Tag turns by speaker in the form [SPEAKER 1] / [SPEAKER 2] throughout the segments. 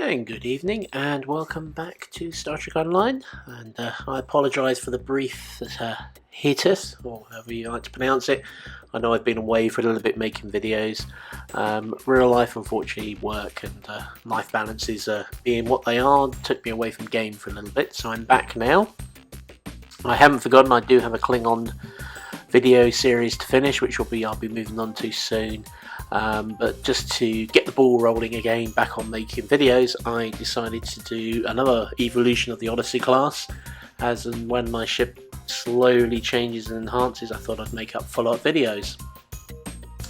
[SPEAKER 1] And good evening and welcome back to Star Trek Online, and I apologise for the brief hiatus, or however you like to pronounce it. I know I've been away for a little bit making videos. Real life, unfortunately, work and life balances being what they are took me away from game for a little bit, so I'm back now. I haven't forgotten I do have a Klingon video series to finish, which I'll be moving on to soon. But just to get the ball rolling again back on making videos, I decided to do another evolution of the Odyssey class. As and when my ship slowly changes and enhances, I thought I'd make up follow-up videos.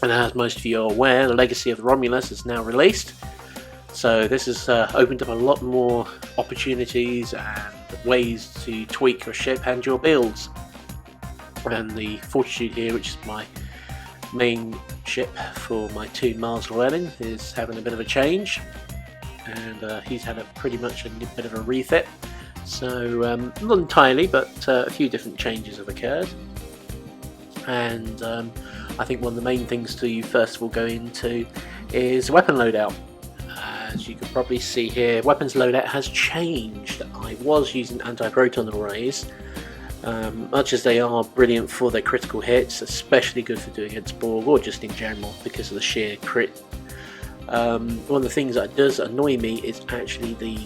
[SPEAKER 1] And as most of you are aware, the Legacy of the Romulus is now released. So this has opened up a lot more opportunities and ways to tweak your ship and your builds. And the Fortitude here, which is my main ship for my 2 Mars Llewellyn, is having a bit of a change, and he's had pretty much a bit of a refit. So not entirely, but a few different changes have occurred. And I think one of the main things to first of all go into is weapon loadout. As you can probably see here, weapons loadout has changed. I was using anti-proton arrays. Much as they are brilliant for their critical hits, especially good for doing against Borg or just in general because of the sheer crit. One of the things that does annoy me is actually the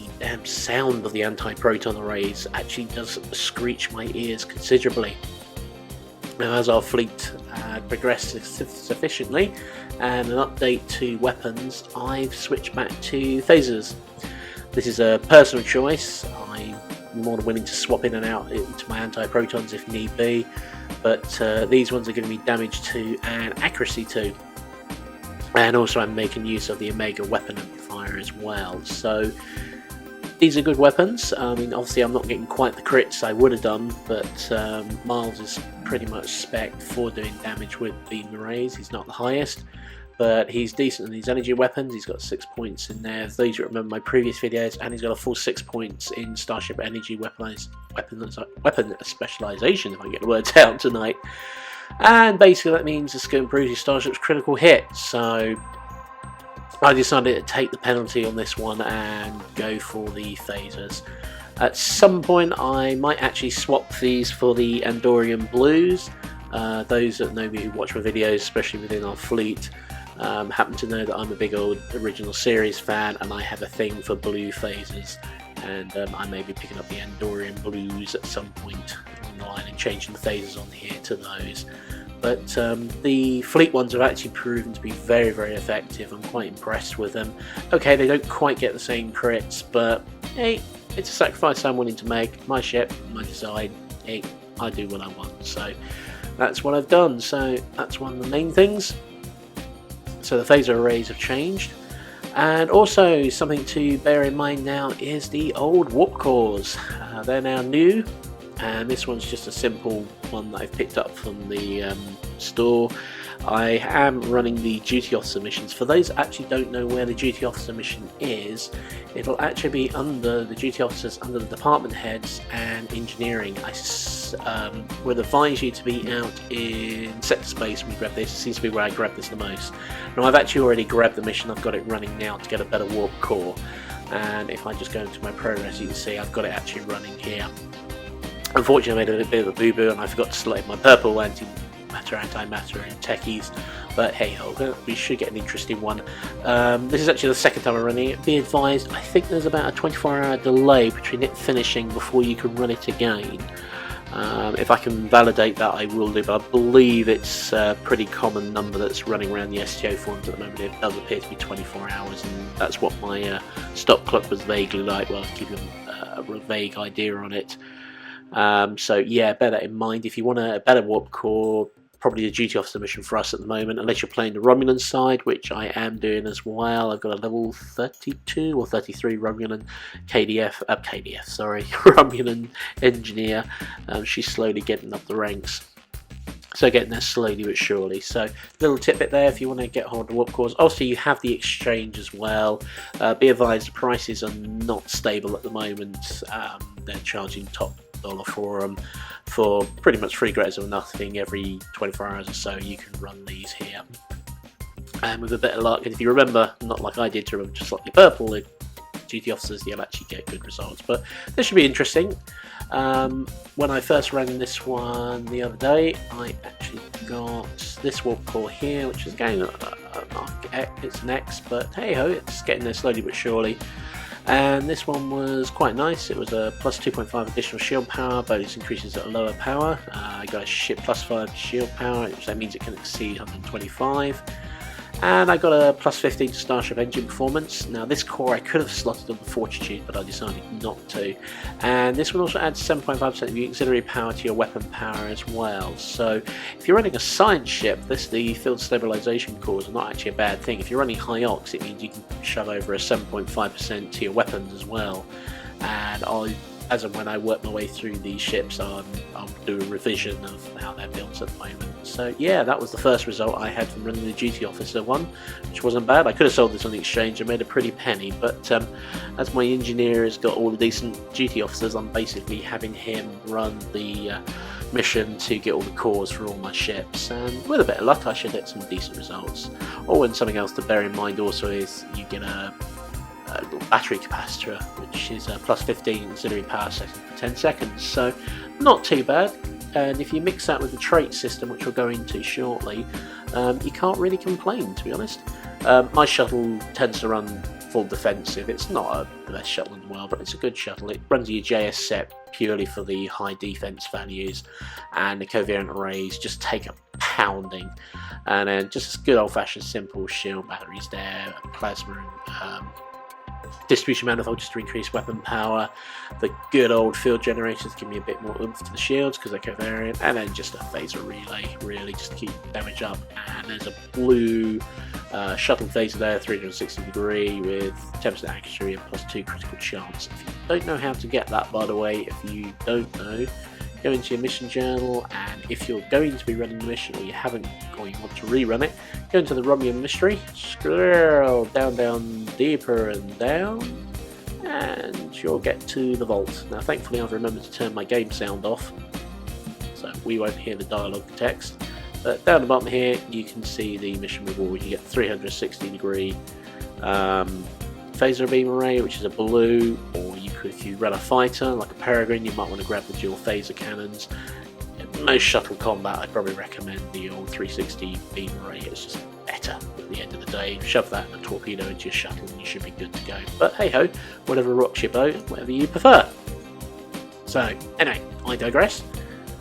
[SPEAKER 1] sound of the anti-proton arrays. Actually does screech my ears considerably. Now, as our fleet progressed sufficiently and an update to weapons, I've switched back to phasers. This is a personal choice. I'm more than willing to swap in and out into my anti-protons if need be, but these ones are going to be damage to and accuracy to, and also I'm making use of the Omega weapon amplifier as well. So these are good weapons. I mean, obviously I'm not getting quite the crits I would have done, but Miles is pretty much spec'd for doing damage with beam arrays. He's not the highest, but he's decent in his energy weapons. He's got 6 points in there, those who remember my previous videos, and he's got a full 6 points in Starship Energy weapon specialization, if I get the words out tonight. And basically that means it's going to improve your Starship's critical hit. So I decided to take the penalty on this one and go for the phasers. At some point I might actually swap these for the Andorian Blues. Those that know me, who watch my videos, especially within our fleet, happen to know that I'm a big old original series fan, and I have a thing for blue phasers, and I may be picking up the Andorian Blues at some point along the line and changing the phasers on here to those. But the fleet ones have actually proven to be very, very effective. I'm quite impressed with them. Okay, they don't quite get the same crits, but hey, it's a sacrifice I'm willing to make. My ship, my design, hey, I do what I want. So that's what I've done. So that's one of the main things. So the phaser arrays have changed, and also something to bear in mind now is the old warp cores. They're now new, and this one's just a simple one that I've picked up from the store. I am running the duty officer missions. For those that actually don't know where the duty officer mission is, it'll actually be under the duty officers, under the department heads and engineering. I would advise you to be out in sector space when you grab this. It seems to be where I grab this the most. Now, I've actually already grabbed the mission. I've got it running now to get a better warp core, and if I just go into my progress, you can see I've got it actually running here. Unfortunately, I made a bit of a boo-boo and I forgot to select my purple antimatter, and techies, but hey ho, we should get an interesting one. This is actually the second time I'm running it. Be advised, I think there's about a 24-hour delay between it finishing before you can run it again. If I can validate that, I will do, but I believe it's a pretty common number that's running around the STO forums at the moment. It does appear to be 24 hours, and that's what my stop clock was vaguely like. Well, I'll give you a vague idea on it. So yeah, bear that in mind. If you want a better warp core, probably a duty officer mission for us at the moment, unless you're playing the Romulan side, which I am doing as well. I've got a level 32 or 33 Romulan Romulan engineer. She's slowly getting up the ranks. So getting there slowly but surely. So little tidbit there if you want to get hold of warp cores. Also, you have the exchange as well. Be advised, the prices are not stable at the moment. They're charging top dollar for them for pretty much free grades of nothing. Every 24 hours or so you can run these here, and with a bit of luck, and if you remember, not like I did to remember to slot your purple, GT officers, you'll actually get good results. But this should be interesting. When I first ran this one the other day, I actually got this warp core here, which is again it's an X, but hey ho, it's getting there slowly but surely. And this one was quite nice. It was a plus 2.5 additional shield power, bonus increases at a lower power. I got a ship plus 5 shield power, which that means it can exceed 125. And I got a plus 15 to Starship engine performance. Now this core I could have slotted on the Fortitude, but I decided not to. And this one also adds 7.5% of your auxiliary power to your weapon power as well. So if you're running a science ship, the field stabilization cores are not actually a bad thing. If you're running high ox, it means you can shove over a 7.5% to your weapons as well. And as and when I work my way through these ships, I'll do a revision of how they're built at the moment. So yeah, that was the first result I had from running the GT Officer one, which wasn't bad. I could have sold this on the exchange and made a pretty penny, but as my engineer has got all the decent GT Officers, I'm basically having him run the mission to get all the cores for all my ships, and with a bit of luck I should get some decent results. Oh, and something else to bear in mind also is you get a little battery capacitor, which is a plus 15 auxiliary power setting for 10 seconds, so not too bad. And if you mix that with the trait system, which we'll go into shortly, you can't really complain, to be honest. My shuttle tends to run full defensive. It's not the best shuttle in the world, but it's a good shuttle. It runs your JS set purely for the high defense values, and the covariant arrays just take a pounding. And then just good old-fashioned simple shield batteries there, plasma and distribution manifold just to increase weapon power. The good old field generators give me a bit more oomph to the shields because they're covariant, and then just a phaser relay really just to keep damage up. And there's a blue shuttle phaser there, 360 degree with 10% accuracy and plus 2 critical chance. If you don't know how to get that, by the way, if you don't know, go into your mission journal, and if you're going to be running the mission or you haven't or you want to rerun it, go into the Romulan mystery, scroll down deeper and down, and you'll get to the vault. Now thankfully I've remembered to turn my game sound off, so we won't hear the dialogue text. But down the bottom here you can see the mission reward. You get 360 degree phaser beam array, which is a blue, or you could, if you run a fighter like a Peregrine, you might want to grab the dual phaser cannons. In most shuttle combat I'd probably recommend the old 360 beam array. It's just better at the end of the day. Shove that and a torpedo into your shuttle and you should be good to go. But hey ho, whatever rocks your boat, whatever you prefer. So anyway, I digress.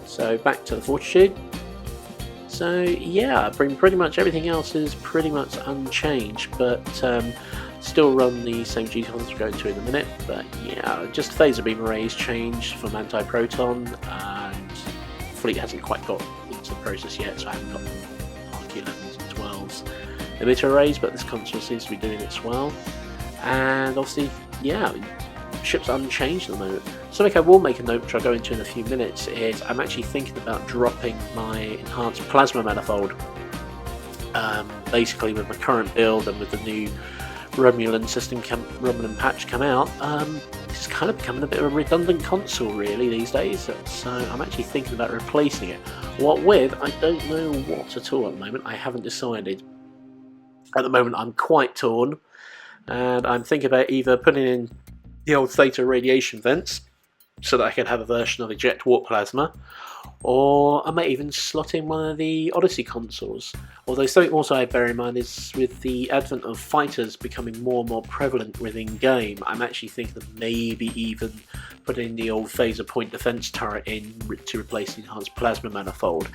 [SPEAKER 1] So back to the Fortitude. So yeah, pretty much everything else is pretty much unchanged, but still run the same GT Officers we'll go into in a minute. But yeah, just phaser beam arrays changed from anti-proton, and fleet hasn't quite got into the process yet, so I haven't got Mark 11s and 12s emitter arrays, but this console seems to be doing it as well. And obviously, yeah, ships unchanged at the moment. Something I will make a note, which I'll go into in a few minutes, is I'm actually thinking about dropping my enhanced plasma manifold. Basically, with my current build and with the new Romulan system, Romulan patch come out, it's kind of becoming a bit of a redundant console really these days. So I'm actually thinking about replacing it. What with? I don't know what at all at the moment. I haven't decided. At the moment, I'm quite torn, and I'm thinking about either putting in the old Theta radiation vents so that I can have a version of eject warp plasma, or I may even slot in one of the Odyssey consoles. Although something also I bear in mind is with the advent of fighters becoming more and more prevalent within game, I'm actually thinking of maybe even putting the old phaser point defense turret in to replace the enhanced plasma manifold.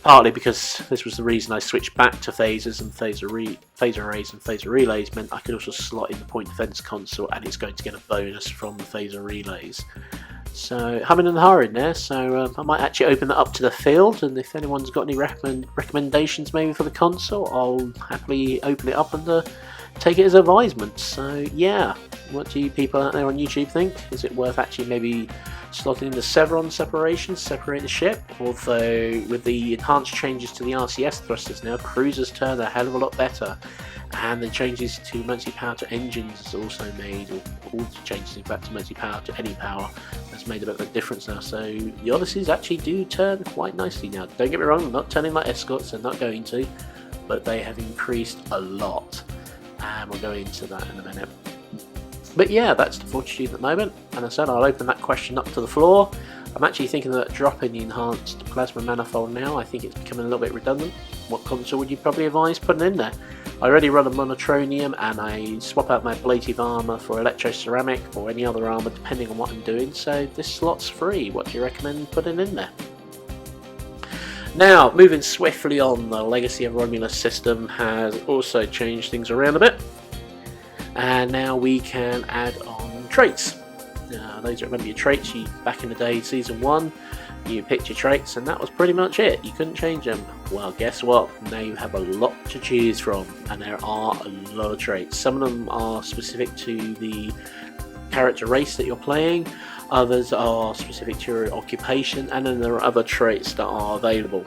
[SPEAKER 1] Partly because this was the reason I switched back to phasers, and phaser arrays and phaser relays meant I could also slot in the point defense console, and it's going to get a bonus from the phaser relays. So humming and hawing there, so I might actually open that up to the field, and if anyone's got any recommendations maybe for the console, I'll happily open it up and take it as advisement. So yeah, what do you people out there on YouTube think? Is it worth actually maybe slotting in the Sevron separation, separate the ship? Although with the enhanced changes to the RCS thrusters now, cruisers turn a hell of a lot better. And the changes to emergency power to engines has also made, or all the changes in fact to emergency power to any power, has made a bit of a difference now. So the Odysseys actually do turn quite nicely now. Don't get me wrong, I'm not turning like escorts, they're not going to, but they have increased a lot. And we'll go into that in a minute. But yeah, that's the fortitude at the moment, and as I said, I'll open that question up to the floor. I'm actually thinking about dropping the enhanced plasma manifold now. I think it's becoming a little bit redundant. What console would you probably advise putting in there? I already run a monotronium, and I swap out my ablative armour for electroceramic or any other armour depending on what I'm doing, so this slot's free. What do you recommend putting in there? Now, moving swiftly on, the Legacy of Romulus system has also changed things around a bit, and now we can add on traits. Those that remember your traits, back in the day, season 1, you picked your traits and that was pretty much it. You couldn't change them. Well, guess what? Now you have a lot to choose from, and there are a lot of traits. Some of them are specific to the character race that you're playing, others are specific to your occupation, and then there are other traits that are available.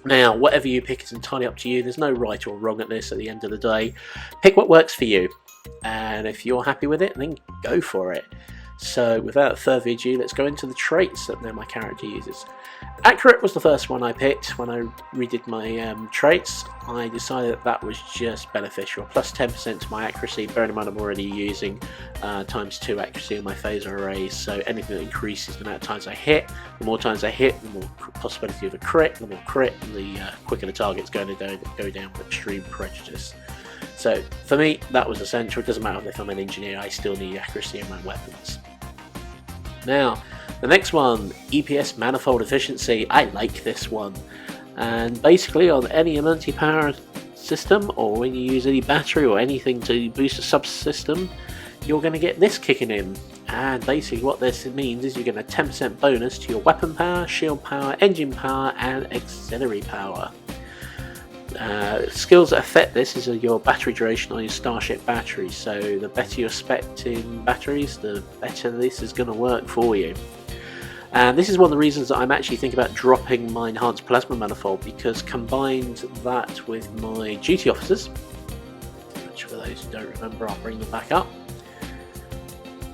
[SPEAKER 1] Now, whatever you pick is entirely up to you. There's no right or wrong at this at the end of the day. Pick what works for you, and if you're happy with it, then go for it. So without further ado, let's go into the traits that now my character uses. Accurate was the first one I picked. When I redid my traits, I decided that was just beneficial. Plus 10% to my accuracy, bearing in mind I'm already using ×2 accuracy on my phaser arrays, so anything that increases the amount of times I hit, the more times I hit, the more possibility of a crit, the more crit, the quicker the target's going to go down with extreme prejudice. So for me, that was essential. It doesn't matter if I'm an engineer, I still need accuracy in my weapons. Now, the next one, EPS manifold efficiency. I like this one, and basically on any emergency power system, or when you use any battery or anything to boost a subsystem, you're going to get this kicking in. And basically what this means is you're getting a 10% bonus to your weapon power, shield power, engine power, and auxiliary power. Skills that affect this is your battery duration on your Starship batteries, so the better you're spec'd in batteries, the better this is going to work for you. And this is one of the reasons that I'm actually thinking about dropping my enhanced plasma manifold, because combined that with my duty officers, which for those who don't remember, I'll bring them back up.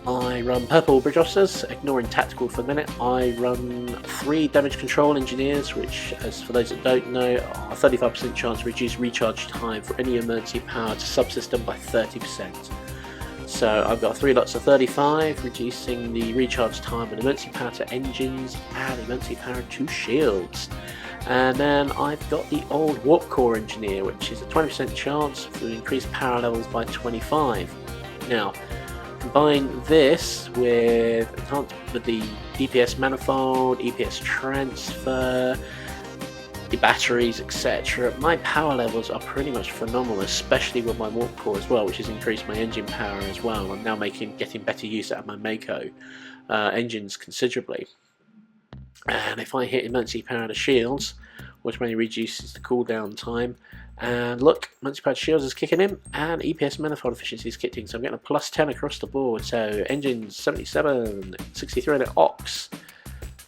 [SPEAKER 1] I run purple bridge officers, ignoring tactical for the minute. I run 3 damage control engineers, which, as for those that don't know, are 35% chance to reduce recharge time for any emergency power to subsystem by 30%. So I've got 3 lots of 35, reducing the recharge time of emergency power to engines and emergency power to shields. And then I've got the old warp core engineer, which is a 20% chance to increase power levels by 25. Now, combine this with the EPS manifold, EPS transfer, the batteries, etc. My power levels are pretty much phenomenal, especially with my warp core as well, which has increased my engine power as well. I'm now getting better use out of my Mako engines considerably. And if I hit emergency power to shields, automatically reduces the cooldown time. And look, emergency power to shields is kicking in, and EPS manifold efficiency is kicking, so I'm getting a plus 10 across the board. So engines 77, 63 on the Ox,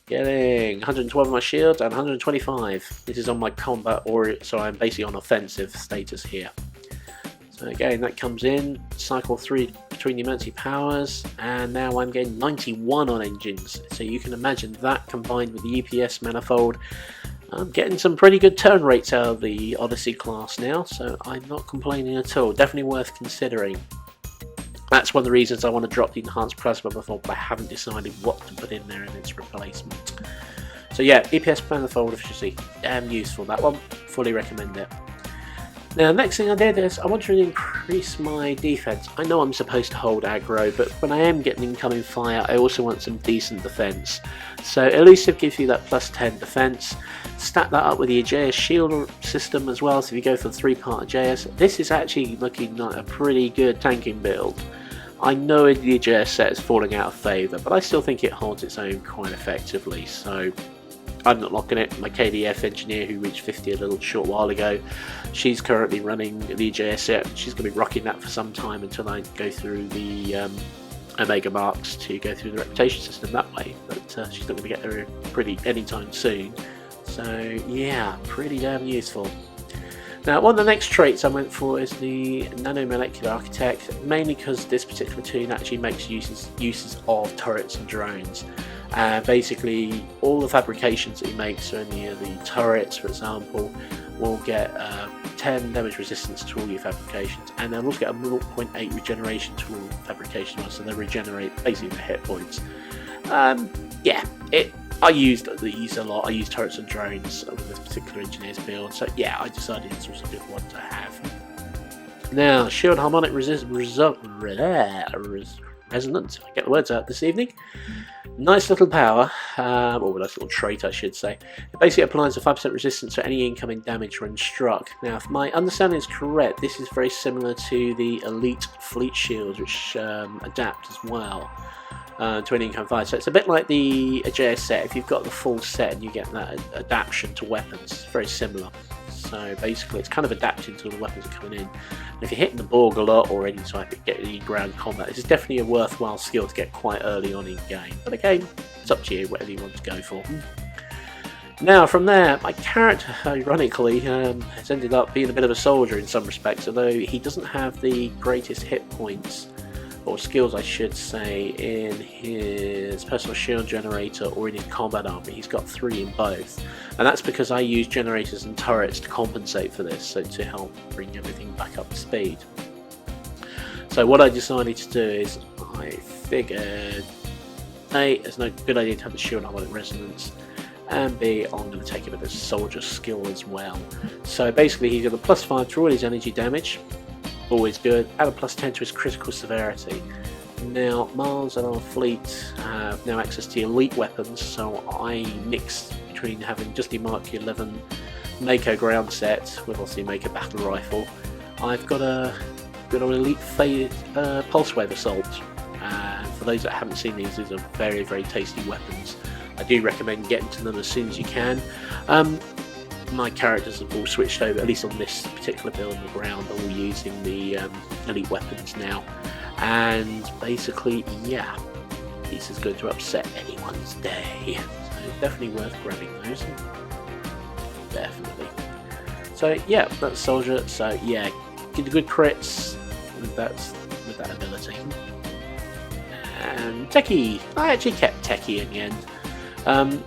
[SPEAKER 1] getting 112 on my shields and 125. This is on my combat, so I'm basically on offensive status here. So again, that comes in, cycle 3 between the emergency powers, and now I'm getting 91 on engines. So you can imagine that combined with the EPS manifold, I'm getting some pretty good turn rates out of the Odyssey class now, so I'm not complaining at all. Definitely worth considering. That's one of the reasons I want to drop the enhanced plasma manifold, but I haven't decided what to put in there in its replacement. So yeah, EPS manifold efficiency, damn useful that one, fully recommend it. Now, next thing I did is I wanted to increase my defense. I know I'm supposed to hold aggro, but when I am getting incoming fire, I also want some decent defense. So Elusive gives you that plus 10 defense. Stack that up with the Aegeus shield system as well, so if you go for the 3-part Aegeus, this is actually looking like a pretty good tanking build. I know the Aegeus set is falling out of favour, but I still think it holds its own quite effectively, so I'm not locking it. My KDF engineer, who reached 50 a little short while ago, she's currently running the Aegeus set. She's going to be rocking that for some time until I go through the Omega Marks to go through the reputation system that way, but she's not going to get there pretty anytime soon. So yeah, pretty damn useful. Now, one of the next traits I went for is the Nanomolecular Architect, mainly because this particular toon actually makes uses of turrets and drones. Basically, all the fabrications that he makes, so any of the turrets, for example, will get 10% 10 damage resistance to all your fabrications, and they'll also get a 0.8 regeneration to all fabrication ones, so they regenerate basically the hit points. Yeah, I used these a lot. I used turrets and drones with this particular engineer's build, so yeah, I decided this was a good one to have. Now, shield harmonic resonance, if I get the words out this evening. Nice little power, or nice little trait I should say. It basically applies a 5% resistance to any incoming damage when struck. Now, if my understanding is correct, this is very similar to the elite fleet shields, which adapt as well to any incoming fire. So it's a bit like the JS set. If you've got the full set and you get that adaptation to weapons, it's very similar. So basically it's kind of adapting to the weapons are coming in. And if you're hitting the Borg a lot or any type of getting ground combat, this is definitely a worthwhile skill to get quite early on in game. But again, it's up to you, whatever you want to go for. Now from there, my character, ironically, has ended up being a bit of a soldier in some respects, although he doesn't have the greatest hit points, or skills I should say, in his personal shield generator or in his combat army. He's got 3 in both, and that's because I use generators and turrets to compensate for this, so to help bring everything back up to speed. So what I decided to do is, I figured A, it's no good idea to have the shield harmonic resonance, and B, I'm going to take a bit of soldier skill as well. So basically he's got a +5 to all his energy damage, always good, and a +10 to his critical severity. Now, Mars and our fleet have now access to elite weapons, so I mix between having just the Mark 11 Mako ground set with obviously Mako battle rifle. I've got a good old elite pulse wave assault, and for those that haven't seen these are very, very tasty weapons. I do recommend getting to them as soon as you can. My characters have all switched over, at least on this particular build on the ground, all using the elite weapons now. And basically, yeah, this is going to upset anyone's day. So definitely worth grabbing those. Definitely. So yeah, that's soldier. So yeah, get the good crits with that ability. And Techie, I actually kept Techie in the end.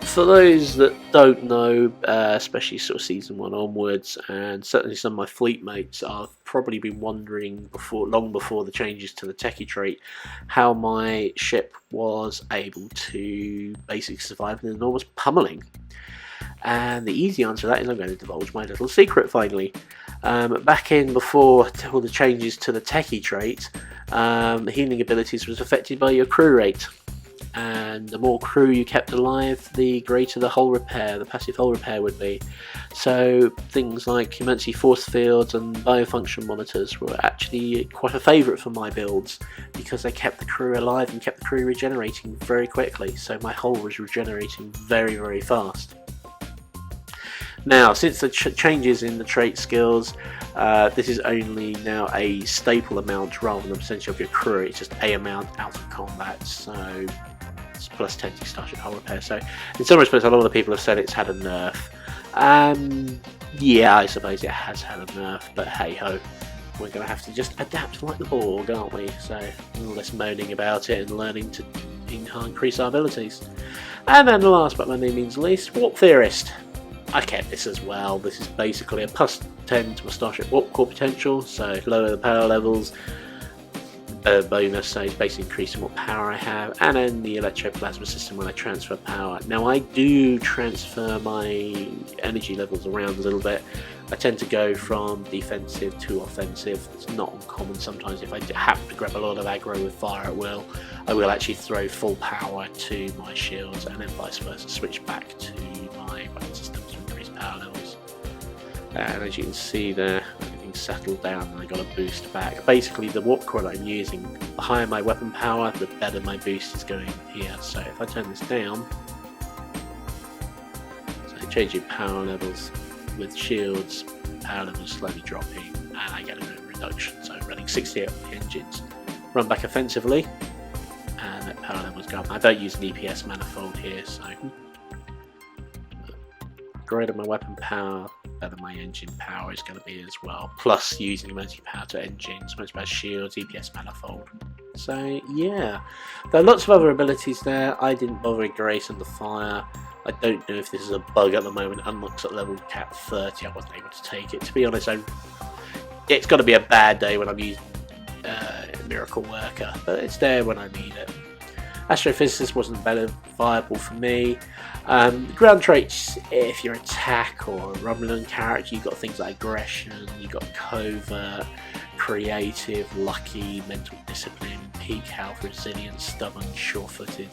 [SPEAKER 1] For those that don't know, especially sort of season 1 onwards, and certainly some of my fleet mates, I've probably been wondering long before the changes to the Techie trait, how my ship was able to basically survive an enormous pummeling. And the easy answer to that is I'm going to divulge my little secret finally. Back in before all the changes to the Techie trait, healing abilities was affected by your crew rate. And the more crew you kept alive, the greater the hull repair, the passive hull repair would be. So things like emergency force fields and biofunction monitors were actually quite a favourite for my builds, because they kept the crew alive and kept the crew regenerating very quickly, so my hull was regenerating very, very fast. Now, since the changes in the trait skills, this is only now a staple amount rather than a percentage of your crew. It's just a amount out of combat, so it's +10 to Starship hull repair. So in some respects, a lot of the people have said it's had a nerf. Yeah, I suppose it has had a nerf, but hey ho, we're going to have to just adapt like the Borg, aren't we? So a little less moaning about it and learning to increase our abilities. And then last but by no means least, Warp Theorist. I kept this as well. This is basically a +10 to my Starship Warp Core potential, so lower the power levels, bonus, so it's basically increasing what power I have, and then the electroplasma system when I transfer power. Now I do transfer my energy levels around a little bit. I tend to go from defensive to offensive. It's not uncommon sometimes. If I happen to grab a lot of aggro with fire at will, I will actually throw full power to my shields, and then vice versa, switch back to my weapon systems to increase power levels. And as you can see there, everything's settled down and I got a boost back. Basically the warp core that I'm using, the higher my weapon power, the better my boost is going here. So if I turn this down, so changing power levels with shields, power levels slowly dropping, and I get a bit of reduction. So running 68 on the engines, run back offensively, and that power level's go up. I don't use an EPS manifold here, so greater my weapon power, better my engine power is going to be as well. Plus using emergency power to engines, emergency power shields, EPS manifold. So yeah, there are lots of other abilities there. I didn't bother Grace under fire. I don't know if this is a bug at the moment. Unlocks at level cap 30. I wasn't able to take it. To be honest, it's got to be a bad day when I'm using Miracle Worker, but it's there when I need it. Astrophysicist wasn't better viable for me. Ground traits, if you're attack or a rumbling character, you've got things like aggression, you've got covert, creative, lucky, mental discipline, peak health, resilience, stubborn, sure-footed.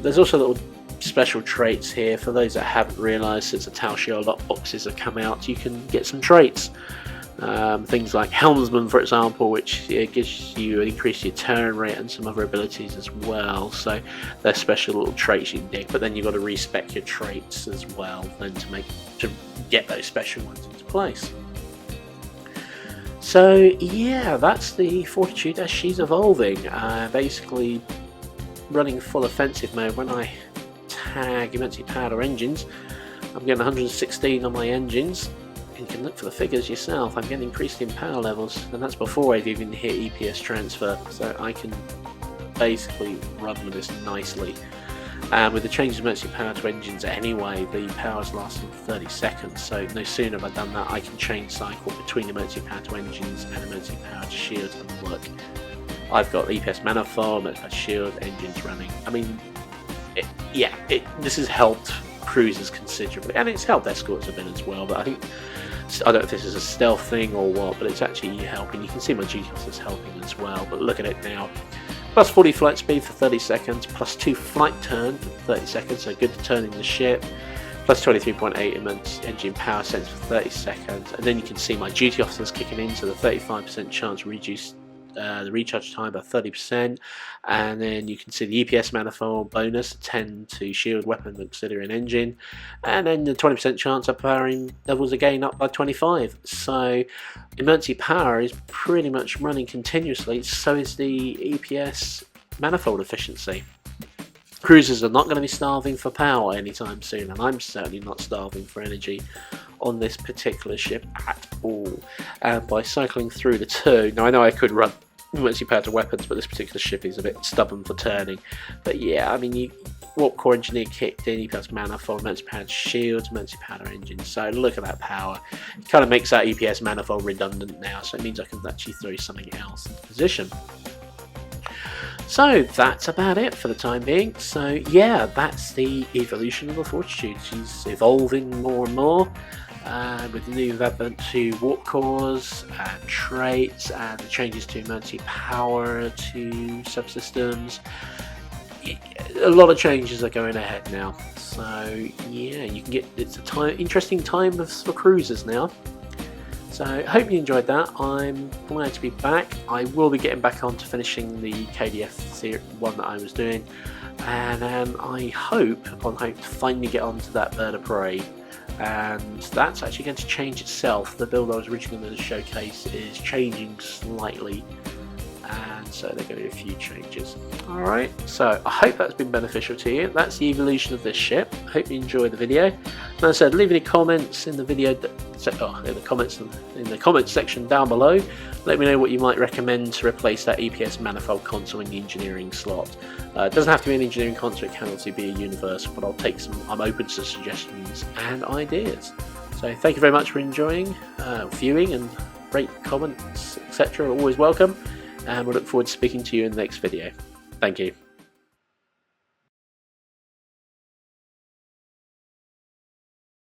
[SPEAKER 1] There's also little special traits here. For those that haven't realised, since the Tau Shield lot boxes have come out, you can get some traits. Things like Helmsman, for example, which gives you an increase your turn rate and some other abilities as well. So they're special little traits you can dig, but then you've got to respec your traits as well then to get those special ones into place. So yeah, that's the Fortitude as she's evolving. Basically running full offensive mode. When I tag immensely powered engines, I'm getting 116 on my engines. You can look for the figures yourself. I'm getting increased in power levels, and that's before I've even hit EPS transfer, so I can basically run with this nicely. With the changes of emergency power to engines anyway, the power's lasting 30 seconds, so no sooner have I done that, I can change cycle between emergency power to engines and emergency power to shields and look. I've got EPS manifold, emergency shield, engines running. I mean, this has helped cruisers considerably, and it's helped escorts a bit as well, but I don't know if this is a stealth thing or what, but it's actually helping. You can see my GCOS is helping as well, but look at it now. Plus 40 flight speed for 30 seconds, plus 2 flight turn for 30 seconds, so good to turning the ship. Plus 23.8 engine power sense for 30 seconds, and then you can see my duty officers kicking in, so the 35% chance reduced the recharge time by 30%, and then you can see the EPS manifold bonus 10 to shield, weapon, auxiliary and engine, and then the 20% chance of powering levels again up by 25. So emergency power is pretty much running continuously, so is the EPS manifold efficiency. Cruisers are not going to be starving for power anytime soon, and I'm certainly not starving for energy on this particular ship at all. And by cycling through the two, now I know I could run emergency power to weapons, but this particular ship is a bit stubborn for turning. But yeah, I mean, Warp Core Engineer kicked in, EPS manifold, emergency power shields, emergency power engine. So look at that power. It kind of makes that EPS manifold redundant now, so it means I can actually throw something else into position. So that's about it for the time being. So yeah, that's the evolution of the Fortitude. She's evolving more and more. With the new advent to warp cores and traits and the changes to emergency power to subsystems, a lot of changes are going ahead now. So yeah, you can it's a interesting time for cruisers now. So I hope you enjoyed that. I'm glad to be back. I will be getting back on to finishing the KDF one that I was doing, and I hope to finally get onto that bird of prey. And that's actually going to change itself. The build I was originally going to showcase is changing slightly, and so there are going to be a few changes. Alright, so I hope that's been beneficial to you. That's the evolution of this ship. I hope you enjoyed the video. As I said, leave any comments in the video, in the comments section down below. Let me know what you might recommend to replace that EPS manifold console in the engineering slot. It doesn't have to be an engineering console, it can also be a universal, but I'm open to suggestions and ideas. So thank you very much for enjoying, viewing, and rate, comments, etc. Always welcome, and we'll look forward to speaking to you in the next video. Thank you.